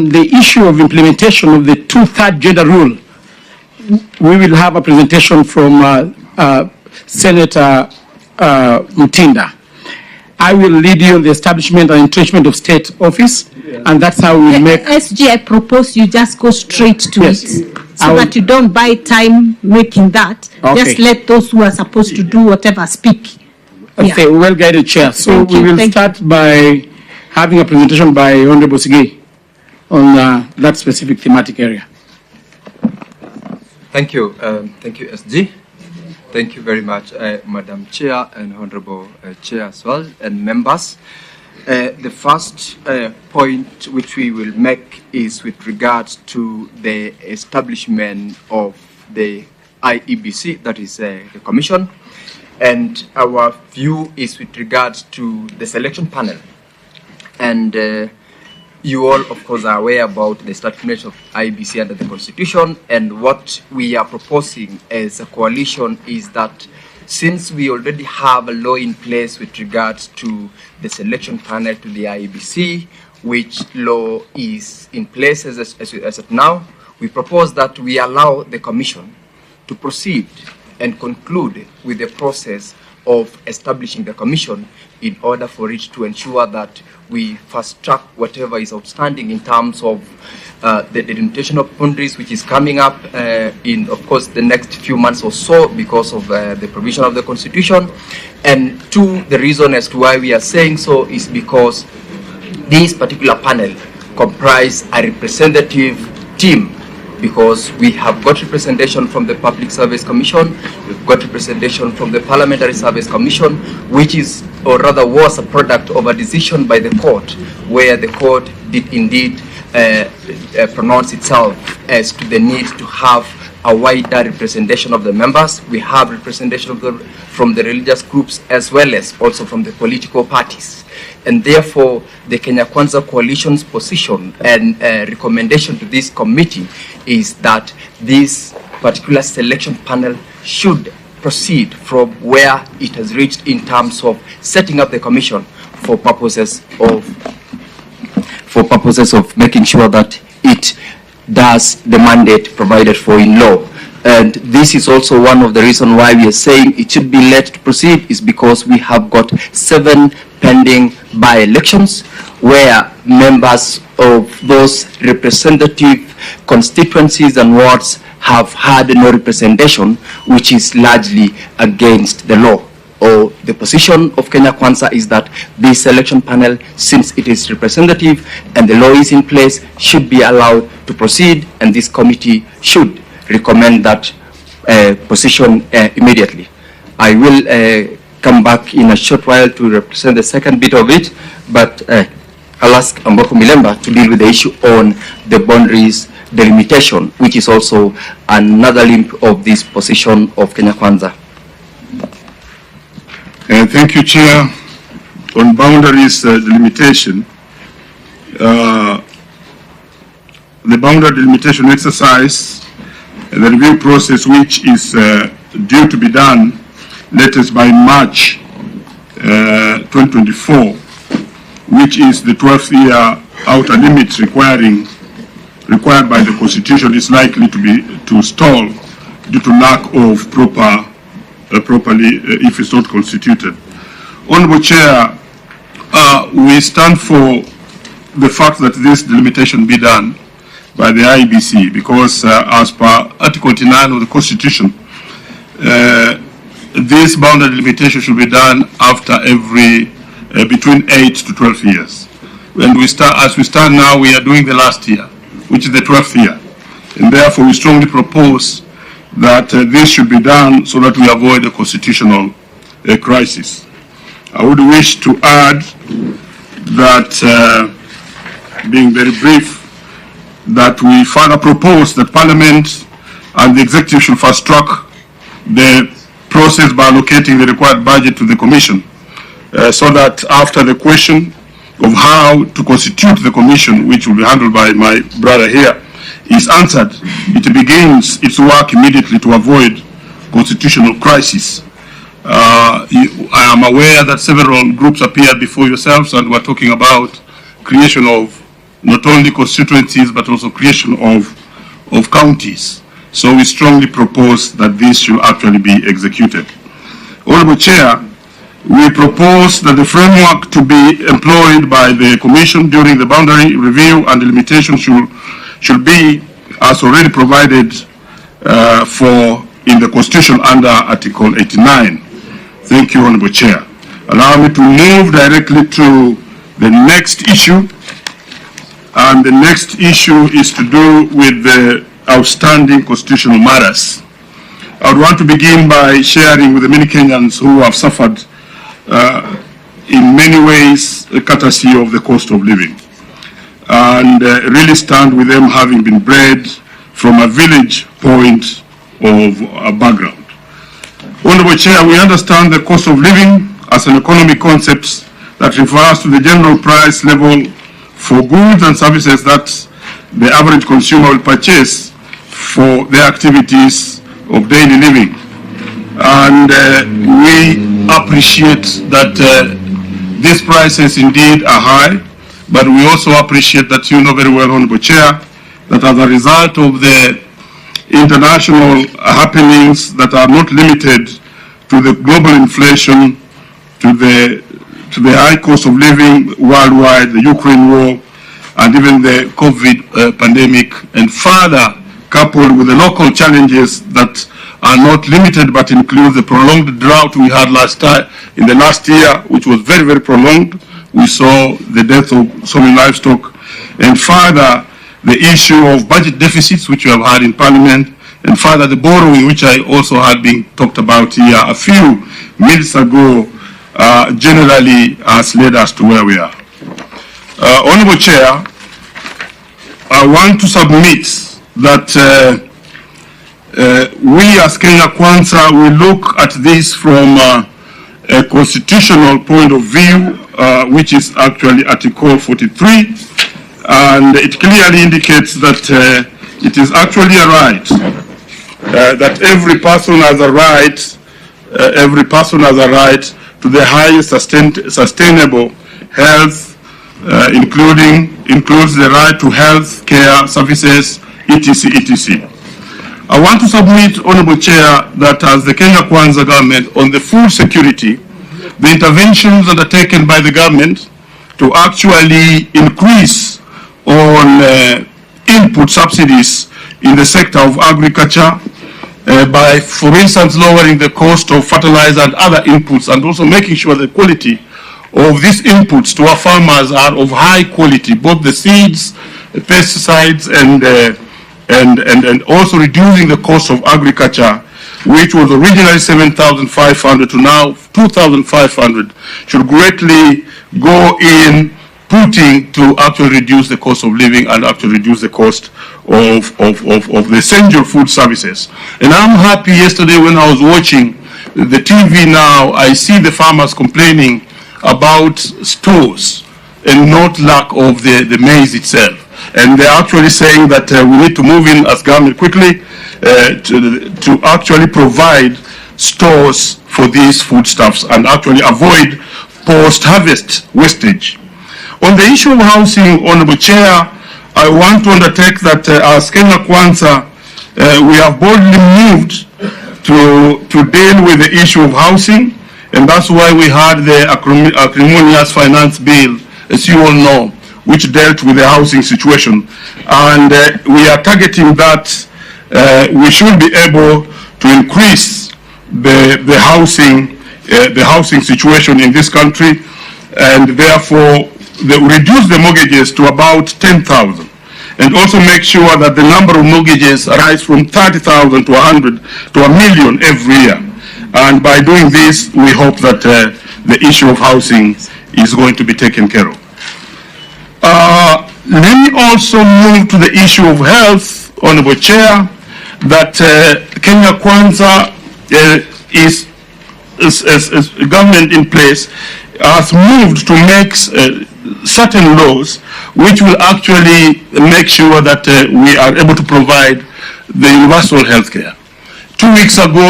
on the issue of implementation of the 2/3 gender rule, we will have a presentation from Senator Mutinda. I will lead you on the establishment and entrenchment of state office, and that's how we make... SG, I propose you just go straight to it, so that you don't buy time making that. Okay. Just let those who are supposed to do whatever speak. Okay, well-guided chair. So we will start by having a presentation by Honorable Sige on that specific thematic area. Thank you. Thank you, SG. Thank you very much, Madam Chair and Honorable Chair as well, and members. The first point which we will make is with regards to the establishment of the IEBC, that is the Commission, and our view is with regards to the selection panel. And you all, of course, are aware about the establishment of IEBC under the Constitution, and what we are proposing as a coalition is that since we already have a law in place with regards to the selection panel to the IEBC, which law is in place as of now, we propose that we allow the Commission to proceed and conclude with the process of establishing the Commission in order for it to ensure that we fast track whatever is outstanding in terms of the delimitation of boundaries, which is coming up in, of course, the next few months or so because of the provision of the Constitution. And two, the reason as to why we are saying so is because this particular panel comprise a representative team, because we have got representation from the Public Service Commission, we've got representation from the Parliamentary Service Commission, which is, or rather was, a product of a decision by the court, where the court did indeed pronounce itself as to the need to have a wider representation of the members. We have representation of from the religious groups as well as also from the political parties. And therefore, the Kenya Kwanza Coalition's position and recommendation to this committee is that this particular selection panel should proceed from where it has reached in terms of setting up the commission for purposes of making sure that it does the mandate provided for in law. And this is also one of the reasons why we are saying it should be let to proceed, is because we have got 7 pending by-elections where members of those representative constituencies and wards have had no representation, which is largely against the law. Or the position of Kenya Kwanza is that this election panel, since it is representative and the law is in place, should be allowed to proceed, and this committee should recommend that position immediately. I will come back in a short while to represent the second bit of it, but I'll ask Amboko Milemba to deal with the issue on the boundaries delimitation, which is also another limb of this position of Kenya Kwanza. Thank you, Chair. On boundaries delimitation, the boundary delimitation exercise, the review process, which is due to be done latest by March 2024, which is the 12th year outer limit required by the Constitution, is likely to stall due to lack of properly if it's not constituted. Honorable Chair, we stand for the fact that this delimitation be done by the IEBC, because as per Article 29 of the Constitution, this boundary delimitation should be done after every between 8 to 12 years. And as we stand now, we are doing the last year, which is the 12th year, and therefore we strongly propose that this should be done so that we avoid a constitutional crisis. I would wish to add that, being very brief, that we further propose that Parliament and the Executive should fast track the process by allocating the required budget to the Commission, so that after the question of how to constitute the Commission, which will be handled by my brother here, is answered, it begins its work immediately to avoid constitutional crisis. I am aware that several groups appeared before yourselves and were talking about creation of not only constituencies but also creation of counties. So we strongly propose that this should actually be executed. Honorable Chair, we propose that the framework to be employed by the Commission during the boundary review and delimitation should be as already provided for in the Constitution under Article 89. Thank you, Honorable Chair. Allow me to move directly to the next issue. And the next issue is to do with the outstanding constitutional matters. I would want to begin by sharing with the many Kenyans who have suffered in many ways courtesy of the cost of living, and really stand with them having been bred from a village point of a background. Honorable Chair, we understand the cost of living as an economic concept that refers to the general price level for goods and services that the average consumer will purchase for their activities of daily living. And we appreciate that these prices indeed are high, but we also appreciate that you know very well, Honorable Chair, that as a result of the international happenings that are not limited to the global inflation, to the high cost of living worldwide, the Ukraine war, and even the COVID pandemic, and further coupled with the local challenges that are not limited but include the prolonged drought we had in the last year, which was very, very prolonged. We saw the death of so many livestock, and further the issue of budget deficits, which we have had in Parliament, and further the borrowing, which I also had been talked about here a few minutes ago, generally has led us to where we are. Honorable Chair, I want to submit that we as Kenya Kwanza will look at this from a constitutional point of view, which is actually Article 43, and it clearly indicates that it is actually a right, that every person has a right, to the highest sustainable health, includes the right to health care services, etc., etc. I want to submit, Honorable Chair, that as the Kenya Kwanza government on the food security, the interventions undertaken by the government to actually increase on input subsidies in the sector of agriculture, by, for instance, lowering the cost of fertilizer and other inputs, and also making sure the quality of these inputs to our farmers are of high quality, both the seeds, the pesticides, and also reducing the cost of agriculture, which was originally 7,500 to now 2,500, should greatly go in putting to actually reduce the cost of living and actually reduce the cost of the essential food services. And I'm happy yesterday when I was watching the TV now, I see the farmers complaining about stores and not lack of the maize itself. And they're actually saying that we need to move in as government quickly to actually provide stores for these foodstuffs and actually avoid post-harvest wastage. On the issue of housing, Honorable Chair, I want to undertake that as Kenya Kwanza, we have boldly moved to deal with the issue of housing, and that's why we had the acrimonious finance bill, as you all know, which dealt with the housing situation. And we are targeting that we should be able to increase the housing situation in this country, and therefore reduce the mortgages to about 10,000, and also make sure that the number of mortgages rise from 30,000 to 100 to 1 million every year. And by doing this, we hope that the issue of housing is going to be taken care of. Let me also move to the issue of health, Honorable Chair, that Kenya Kwanza is a government in place has moved to make certain laws which will actually make sure that we are able to provide the universal health care. 2 weeks ago,